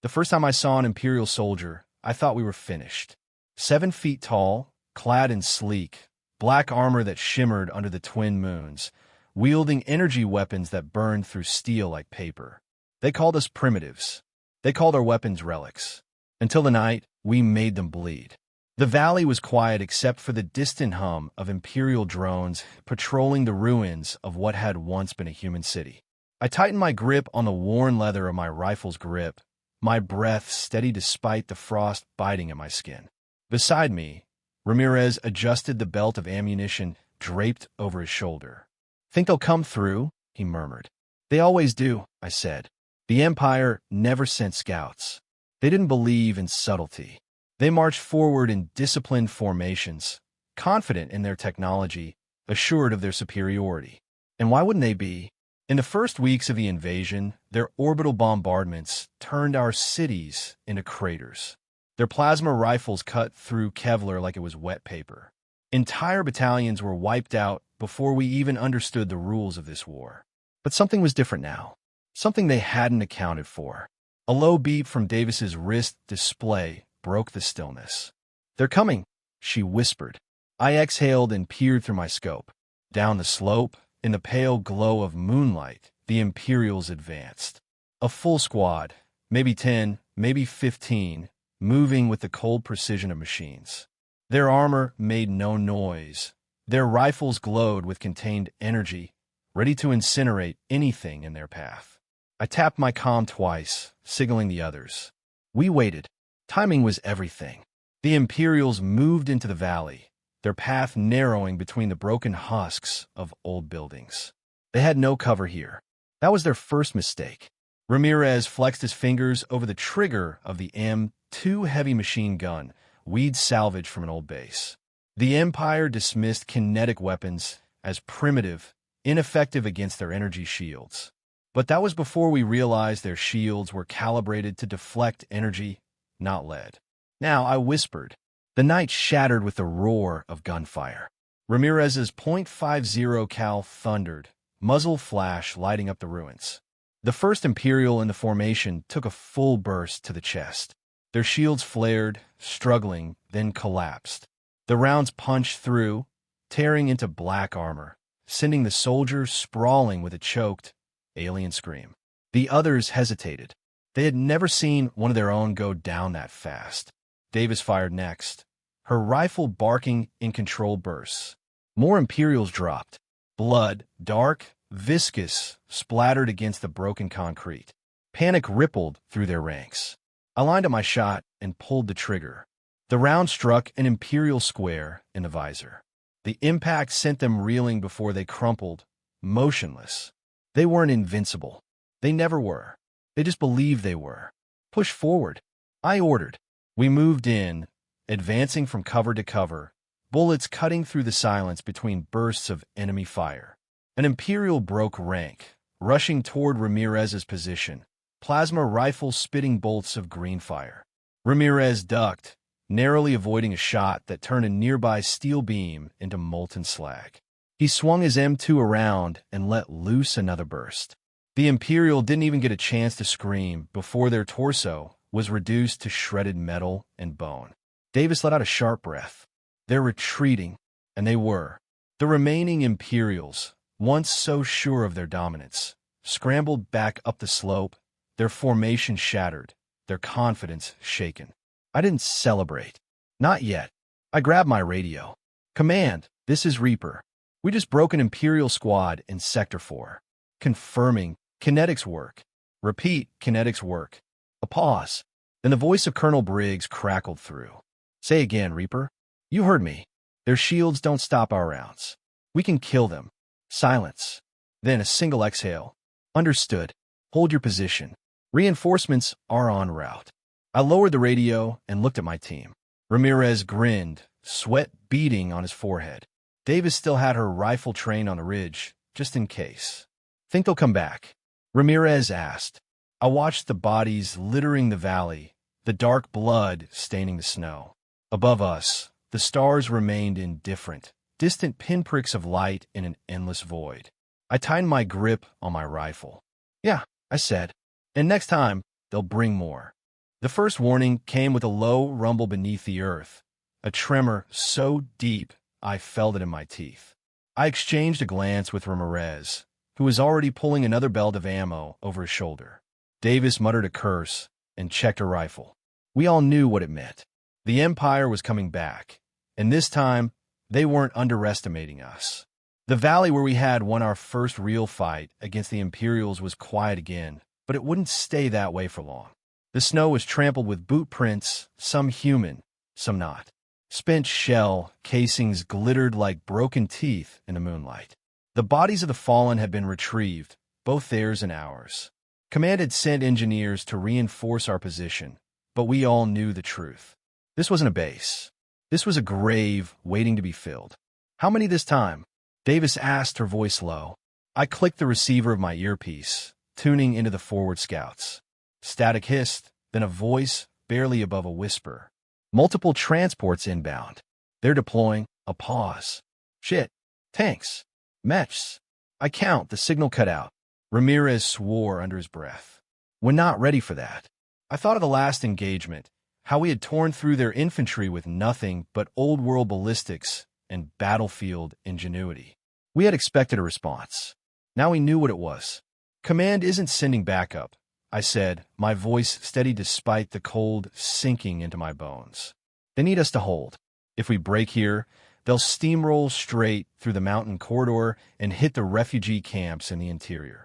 The first time I saw an Imperial soldier, I thought we were finished. 7 feet tall, clad in sleek, black armor that shimmered under the twin moons, wielding energy weapons that burned through steel like paper. They called us primitives. They called our weapons relics. Until the night, we made them bleed. The valley was quiet except for the distant hum of Imperial drones patrolling the ruins of what had once been a human city. I tightened my grip on the worn leather of my rifle's grip, my breath steady despite the frost biting at my skin. Beside me, Ramirez adjusted the belt of ammunition draped over his shoulder. "Think they'll come through?" he murmured. "They always do," I said. The Empire never sent scouts. They didn't believe in subtlety. They marched forward in disciplined formations, confident in their technology, assured of their superiority. And why wouldn't they be? In the first weeks of the invasion, their orbital bombardments turned our cities into craters. Their plasma rifles cut through Kevlar like it was wet paper. Entire battalions were wiped out before we even understood the rules of this war. But something was different now. Something they hadn't accounted for. A low beep from Davis's wrist display broke the stillness. "They're coming," she whispered. I exhaled and peered through my scope. Down the slope, in the pale glow of moonlight, the Imperials advanced. A full squad, maybe 10, maybe 15, moving with the cold precision of machines. Their armor made no noise. Their rifles glowed with contained energy, ready to incinerate anything in their path. I tapped my comm twice, signaling the others. We waited. Timing was everything. The Imperials moved into the valley, their path narrowing between the broken husks of old buildings. They had no cover here. That was their first mistake. Ramirez flexed his fingers over the trigger of the M2 heavy machine gun, we'd salvaged from an old base. The Empire dismissed kinetic weapons as primitive, ineffective against their energy shields. But that was before we realized their shields were calibrated to deflect energy, not lead. Now I whispered. The night shattered with the roar of gunfire. Ramirez's .50 cal thundered, muzzle flash lighting up the ruins. The first Imperial in the formation took a full burst to the chest. Their shields flared, struggling, then collapsed. The rounds punched through, tearing into black armor, sending the soldier sprawling with a choked, alien scream. The others hesitated. They had never seen one of their own go down that fast. Davis fired next, her rifle barking in controlled bursts. More Imperials dropped. Blood, dark, viscous, splattered against the broken concrete. Panic rippled through their ranks. I lined up my shot and pulled the trigger. The round struck an Imperial square in the visor. The impact sent them reeling before they crumpled, motionless. They weren't invincible. They never were. They just believed they were. Push forward, I ordered. We moved in, advancing from cover to cover, bullets cutting through the silence between bursts of enemy fire. An Imperial broke rank, rushing toward Ramirez's position, plasma rifle spitting bolts of green fire. Ramirez ducked, narrowly avoiding a shot that turned a nearby steel beam into molten slag. He swung his M2 around and let loose another burst. The Imperial didn't even get a chance to scream before their torso was reduced to shredded metal and bone. Davis let out a sharp breath. They're retreating, and they were. The remaining Imperials, once so sure of their dominance, scrambled back up the slope, their formation shattered, their confidence shaken. I didn't celebrate. Not yet. I grabbed my radio. "Command, this is Reaper. We just broke an Imperial squad in Sector 4. Confirming, kinetics work. Repeat, kinetics work." A pause. Then the voice of Colonel Briggs crackled through. "Say again, Reaper. You heard me. Their shields don't stop our rounds. We can kill them." Silence. Then a single exhale. "Understood. Hold your position. Reinforcements are en route." I lowered the radio and looked at my team. Ramirez grinned, sweat beading on his forehead. Davis still had her rifle trained on the ridge, just in case. "Think they'll come back?" Ramirez asked. I watched the bodies littering the valley, the dark blood staining the snow. Above us, the stars remained indifferent, distant pinpricks of light in an endless void. I tightened my grip on my rifle. "Yeah," I said. "And next time, they'll bring more." The first warning came with a low rumble beneath the earth, a tremor so deep I felt it in my teeth. I exchanged a glance with Ramirez, who was already pulling another belt of ammo over his shoulder. Davis muttered a curse and checked her rifle. We all knew what it meant. The Empire was coming back, and this time, they weren't underestimating us. The valley where we had won our first real fight against the Imperials was quiet again, but it wouldn't stay that way for long. The snow was trampled with boot prints, some human, some not. Spent shell casings glittered like broken teeth in the moonlight. The bodies of the fallen had been retrieved, both theirs and ours. Command had sent engineers to reinforce our position, but we all knew the truth. This wasn't a base. This was a grave waiting to be filled. How many this time? Davis asked, her voice low. I clicked the receiver of my earpiece, tuning into the forward scouts. Static hissed, then a voice barely above a whisper. Multiple transports inbound. They're deploying. A pause. Shit. Tanks. Mechs. I count. The signal cut out. Ramirez swore under his breath. We're not ready for that. I thought of the last engagement, how we had torn through their infantry with nothing but old-world ballistics and battlefield ingenuity. We had expected a response. Now we knew what it was. Command isn't sending backup, I said, my voice steady despite the cold sinking into my bones. They need us to hold. If we break here, they'll steamroll straight through the mountain corridor and hit the refugee camps in the interior.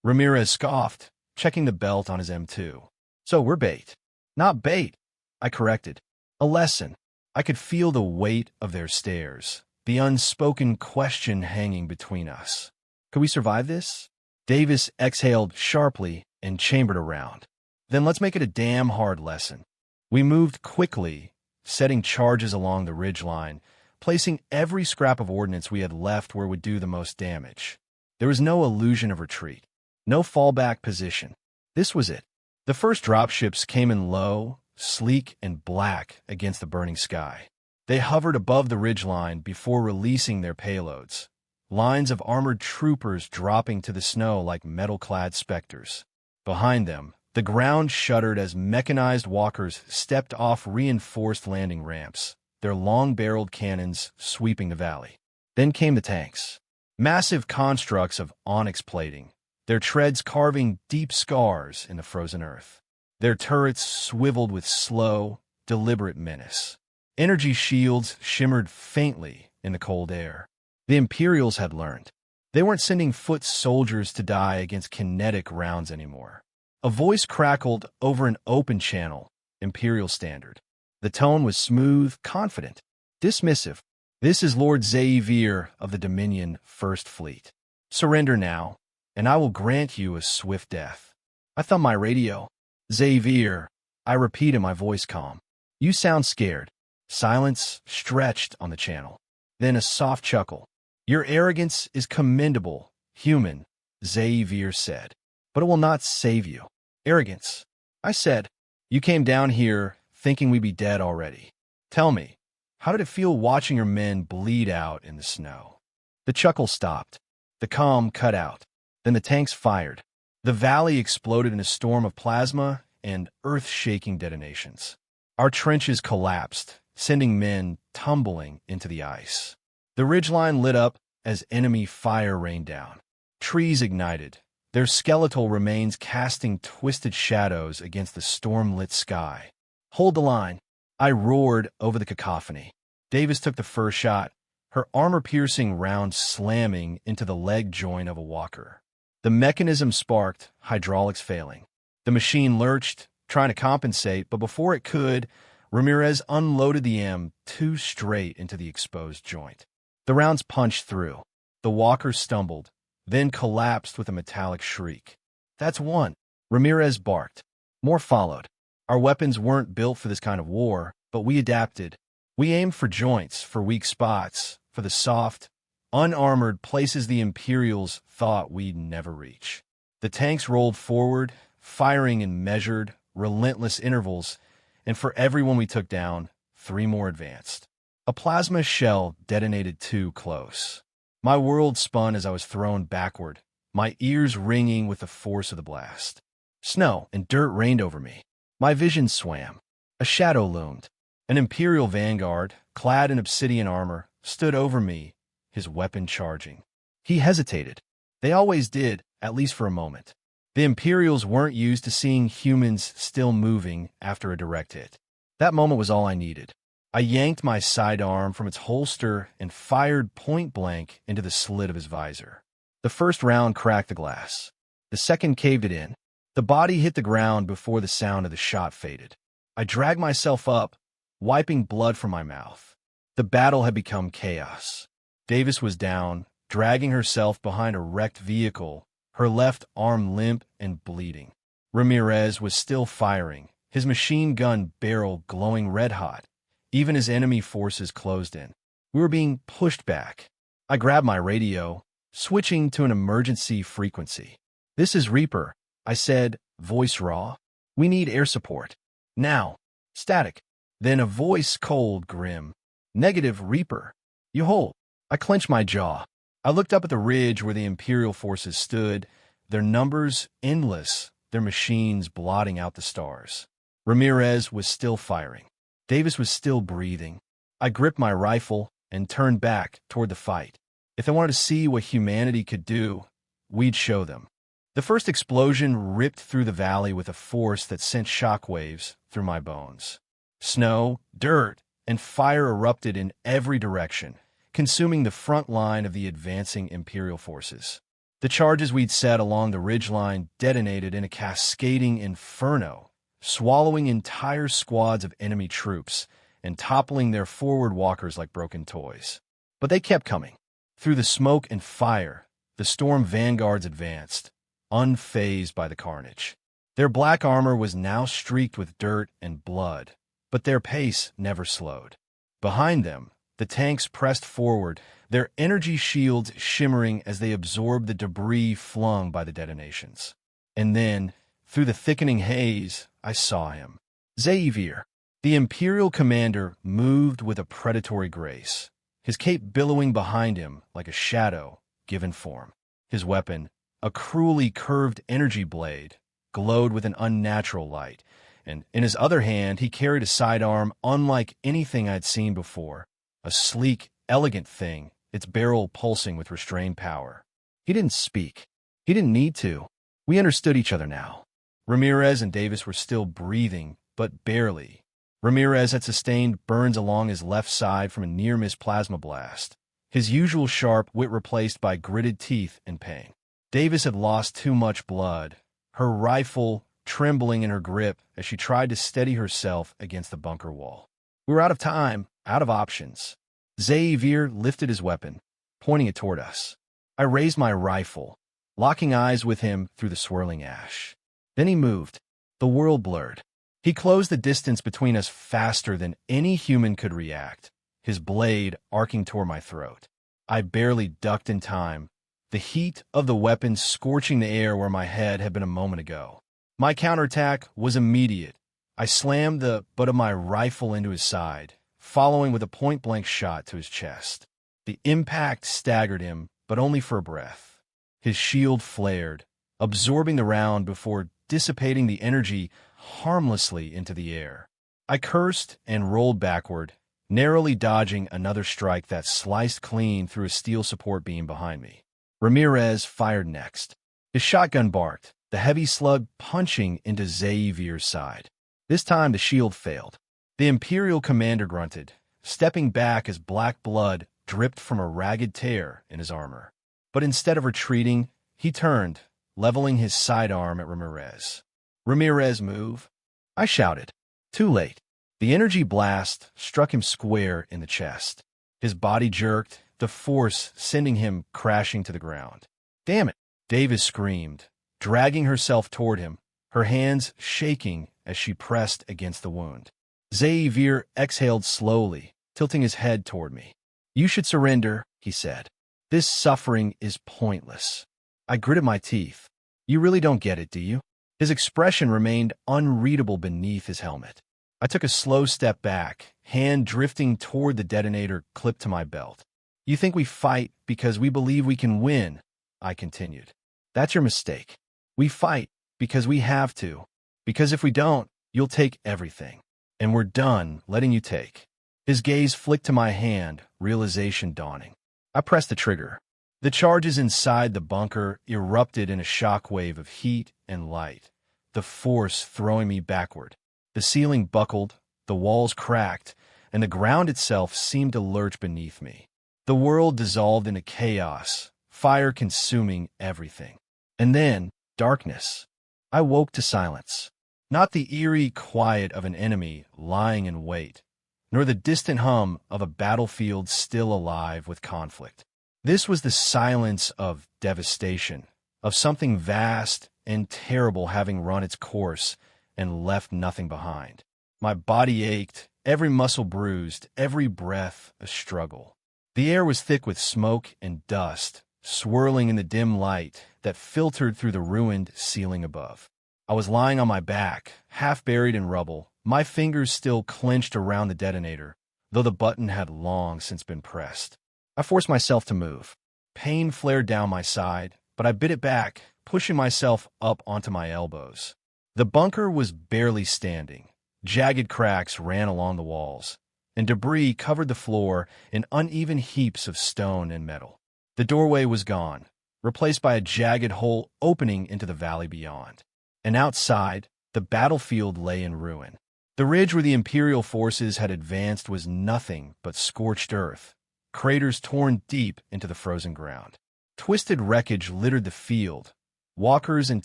Ramirez scoffed, checking the belt on his M2. So we're bait. Not bait, I corrected. A lesson. I could feel the weight of their stares, the unspoken question hanging between us. Could we survive this? Davis exhaled sharply and chambered around. Then let's make it a damn hard lesson. We moved quickly, setting charges along the ridgeline, placing every scrap of ordnance we had left where it would do the most damage. There was no illusion of retreat, no fallback position. This was it. The first dropships came in low, sleek and black against the burning sky. They hovered above the ridgeline before releasing their payloads, lines of armored troopers dropping to the snow like metal-clad specters. Behind them, the ground shuddered as mechanized walkers stepped off reinforced landing ramps, their long-barreled cannons sweeping the valley. Then came the tanks, massive constructs of onyx plating, their treads carving deep scars in the frozen earth. Their turrets swiveled with slow, deliberate menace. Energy shields shimmered faintly in the cold air. The Imperials had learned. They weren't sending foot soldiers to die against kinetic rounds anymore. A voice crackled over an open channel, Imperial standard. The tone was smooth, confident, dismissive. This is Lord Xavier of the Dominion First Fleet. Surrender now, and I will grant you a swift death. I thumbed my radio. Xavier, I repeated, my voice calm. You sound scared. Silence stretched on the channel. Then a soft chuckle. Your arrogance is commendable, human, Xavier said. But it will not save you. Arrogance. I said, you came down here thinking we'd be dead already. Tell me, how did it feel watching your men bleed out in the snow? The chuckle stopped. The calm cut out. Then the tanks fired. The valley exploded in a storm of plasma and earth-shaking detonations. Our trenches collapsed, sending men tumbling into the ice. The ridgeline lit up as enemy fire rained down. Trees ignited, their skeletal remains casting twisted shadows against the storm-lit sky. Hold the line, I roared over the cacophony. Davis took the first shot, her armor-piercing round slamming into the leg joint of a walker. The mechanism sparked, hydraulics failing. The machine lurched, trying to compensate, but before it could, Ramirez unloaded the M2 straight into the exposed joint. The rounds punched through. The walker stumbled, then collapsed with a metallic shriek. That's one, Ramirez barked. More followed. Our weapons weren't built for this kind of war, but we adapted. We aimed for joints, for weak spots, for the soft, unarmored places the Imperials thought we'd never reach. The tanks rolled forward, firing in measured, relentless intervals, and for everyone we took down, 3 more advanced. A plasma shell detonated too close. My world spun as I was thrown backward, my ears ringing with the force of the blast. Snow and dirt rained over me. My vision swam. A shadow loomed. An Imperial vanguard, clad in obsidian armor, stood over me, his weapon charging. He hesitated. They always did, at least for a moment. The Imperials weren't used to seeing humans still moving after a direct hit. That moment was all I needed. I yanked my sidearm from its holster and fired point-blank into the slit of his visor. The first round cracked the glass. The second caved it in. The body hit the ground before the sound of the shot faded. I dragged myself up, wiping blood from my mouth. The battle had become chaos. Davis was down, dragging herself behind a wrecked vehicle, her left arm limp and bleeding. Ramirez was still firing, his machine gun barrel glowing red-hot, even as enemy forces closed in. We were being pushed back. I grabbed my radio, switching to an emergency frequency. "This is Reaper," I said, voice raw. "We need air support. Now." Static. Then a voice cold, grim. "Negative, Reaper. You hold." I clenched my jaw. I looked up at the ridge where the Imperial forces stood, their numbers endless, their machines blotting out the stars. Ramirez was still firing. Davis was still breathing. I gripped my rifle and turned back toward the fight. If they wanted to see what humanity could do, we'd show them. The first explosion ripped through the valley with a force that sent shockwaves through my bones. Snow, dirt, and fire erupted in every direction, consuming the front line of the advancing Imperial forces. The charges we'd set along the ridgeline detonated in a cascading inferno, swallowing entire squads of enemy troops and toppling their forward walkers like broken toys. But they kept coming. Through the smoke and fire, the storm vanguards advanced, unfazed by the carnage. Their black armor was now streaked with dirt and blood, but their pace never slowed. Behind them, the tanks pressed forward, their energy shields shimmering as they absorbed the debris flung by the detonations. And then, through the thickening haze, I saw him. Xavier. The Imperial commander moved with a predatory grace, his cape billowing behind him like a shadow given form. His weapon, a cruelly curved energy blade, glowed with an unnatural light, and in his other hand he carried a sidearm unlike anything I'd seen before, a sleek, elegant thing, its barrel pulsing with restrained power. He didn't speak. He didn't need to. We understood each other now. Ramirez and Davis were still breathing, but barely. Ramirez had sustained burns along his left side from a near-miss plasma blast, his usual sharp wit replaced by gritted teeth and pain. Davis had lost too much blood, her rifle trembling in her grip as she tried to steady herself against the bunker wall. We were out of time, out of options. Xavier lifted his weapon, pointing it toward us. I raised my rifle, locking eyes with him through the swirling ash. Then he moved. The world blurred. He closed the distance between us faster than any human could react, his blade arcing toward my throat. I barely ducked in time, the heat of the weapon scorching the air where my head had been a moment ago. My counterattack was immediate. I slammed the butt of my rifle into his side, following with a point-blank shot to his chest. The impact staggered him, but only for a breath. His shield flared, absorbing the round before dissipating the energy harmlessly into the air. I cursed and rolled backward, narrowly dodging another strike that sliced clean through a steel support beam behind me. Ramirez fired next. His shotgun barked, the heavy slug punching into Xavier's side. This time the shield failed. The Imperial commander grunted, stepping back as black blood dripped from a ragged tear in his armor. But instead of retreating, he turned, leveling his sidearm at Ramirez. "Ramirez, move!" I shouted. Too late. The energy blast struck him square in the chest. His body jerked, the force sending him crashing to the ground. "Damn it!" Davis screamed, dragging herself toward him, her hands shaking as she pressed against the wound. Xavier exhaled slowly, tilting his head toward me. "You should surrender," he said. "This suffering is pointless." I gritted my teeth. "You really don't get it, do you?" His expression remained unreadable beneath his helmet. I took a slow step back, hand drifting toward the detonator clipped to my belt. "You think we fight because we believe we can win," I continued. "That's your mistake. We fight because we have to. Because if we don't, You'll take everything. And we're done letting you take. His gaze flicked to my hand, realization dawning. I pressed the trigger. The charges inside the bunker erupted in a shockwave of heat and light, the force throwing me backward. The ceiling buckled, the walls cracked, and the ground itself seemed to lurch beneath me. The world dissolved into chaos, fire consuming everything. And then, darkness. I woke to silence. Not the eerie quiet of an enemy lying in wait, nor the distant hum of a battlefield still alive with conflict. This was the silence of devastation, of something vast and terrible having run its course and left nothing behind. My body ached, every muscle bruised, every breath a struggle. The air was thick with smoke and dust, swirling in the dim light that filtered through the ruined ceiling above. I was lying on my back, half buried in rubble, my fingers still clenched around the detonator, though the button had long since been pressed. I forced myself to move. Pain flared down my side, but I bit it back, pushing myself up onto my elbows. The bunker was barely standing. Jagged cracks ran along the walls, and debris covered the floor in uneven heaps of stone and metal. The doorway was gone, replaced by a jagged hole opening into the valley beyond. And outside, the battlefield lay in ruin. The ridge where the Imperial forces had advanced was nothing but scorched earth, craters torn deep into the frozen ground. Twisted wreckage littered the field, walkers and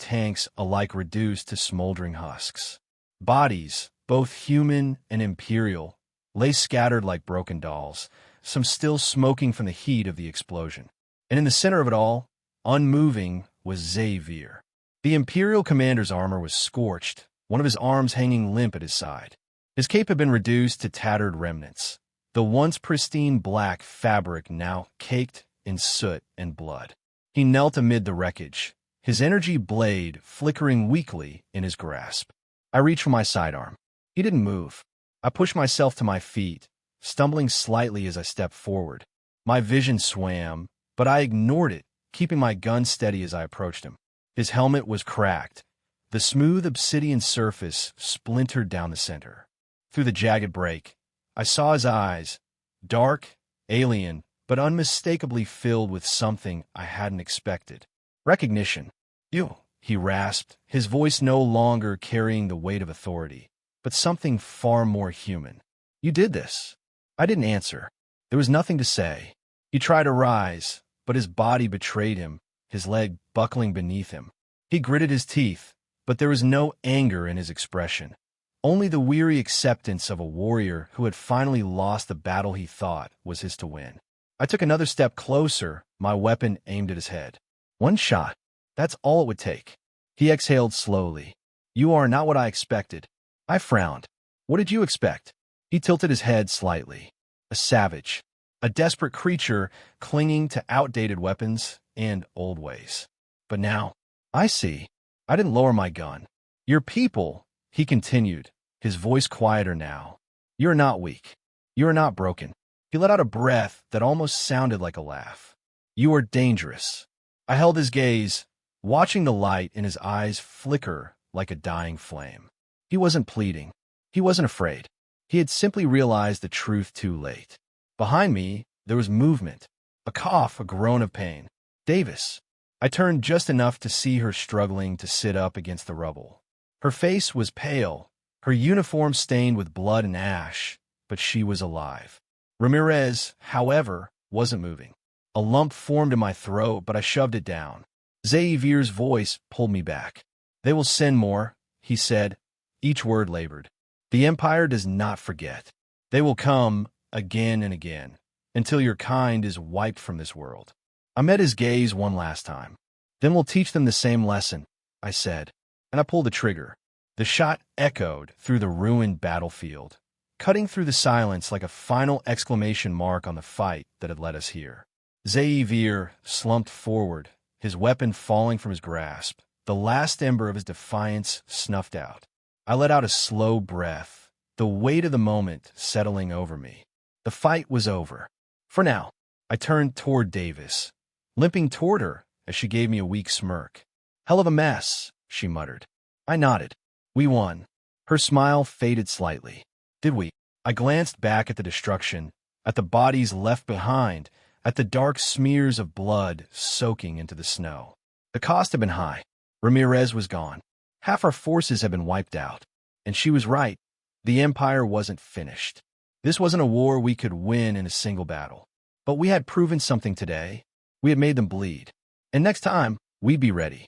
tanks alike reduced to smoldering husks. Bodies, both human and Imperial, lay scattered like broken dolls, some still smoking from the heat of the explosion. And in the center of it all, unmoving, was Xavier. The Imperial commander's armor was scorched, one of his arms hanging limp at his side. His cape had been reduced to tattered remnants, the once pristine black fabric now caked in soot and blood. He knelt amid the wreckage, his energy blade flickering weakly in his grasp. I reached for my sidearm. He didn't move. I pushed myself to my feet, stumbling slightly as I stepped forward. My vision swam, but I ignored it, keeping my gun steady as I approached him. His helmet was cracked. The smooth obsidian surface splintered down the center. Through the jagged break, I saw his eyes, dark, alien, but unmistakably filled with something I hadn't expected. Recognition. You, he rasped, his voice no longer carrying the weight of authority, but something far more human. You did this. I didn't answer. There was nothing to say. He tried to rise, but his body betrayed him, his leg buckling beneath him. He gritted his teeth, but there was no anger in his expression, only the weary acceptance of a warrior who had finally lost the battle he thought was his to win. I took another step closer, my weapon aimed at his head. One shot. That's all it would take. He exhaled slowly. You are not what I expected. I frowned. What did you expect? He tilted his head slightly. A savage. A desperate creature clinging to outdated weapons and old ways. But now, I see. I didn't lower my gun. Your people, he continued, his voice quieter now. You're not weak. You are not broken. He let out a breath that almost sounded like a laugh. You are dangerous. I held his gaze, watching the light in his eyes flicker like a dying flame. He wasn't pleading. He wasn't afraid. He had simply realized the truth too late. Behind me, there was movement. A cough, a groan of pain. Davis. I turned just enough to see her struggling to sit up against the rubble. Her face was pale, her uniform stained with blood and ash, but she was alive. Ramirez, however, wasn't moving. A lump formed in my throat, but I shoved it down. Xavier's voice pulled me back. They will send more, he said, each word labored. The Empire does not forget. They will come again and again, until your kind is wiped from this world. I met his gaze one last time. Then we'll teach them the same lesson, I said, and I pulled the trigger. The shot echoed through the ruined battlefield, cutting through the silence like a final exclamation mark on the fight that had led us here. Xavier slumped forward, his weapon falling from his grasp, the last ember of his defiance snuffed out. I let out a slow breath, the weight of the moment settling over me. The fight was over. For now. I turned toward Davis, limping toward her as she gave me a weak smirk. Hell of a mess, she muttered. I nodded. We won. Her smile faded slightly. Did we? I glanced back at the destruction, at the bodies left behind, at the dark smears of blood soaking into the snow. The cost had been high. Ramirez was gone. Half our forces had been wiped out. And she was right. The Empire wasn't finished. This wasn't a war we could win in a single battle. But we had proven something today. We had made them bleed. And next time, we'd be ready.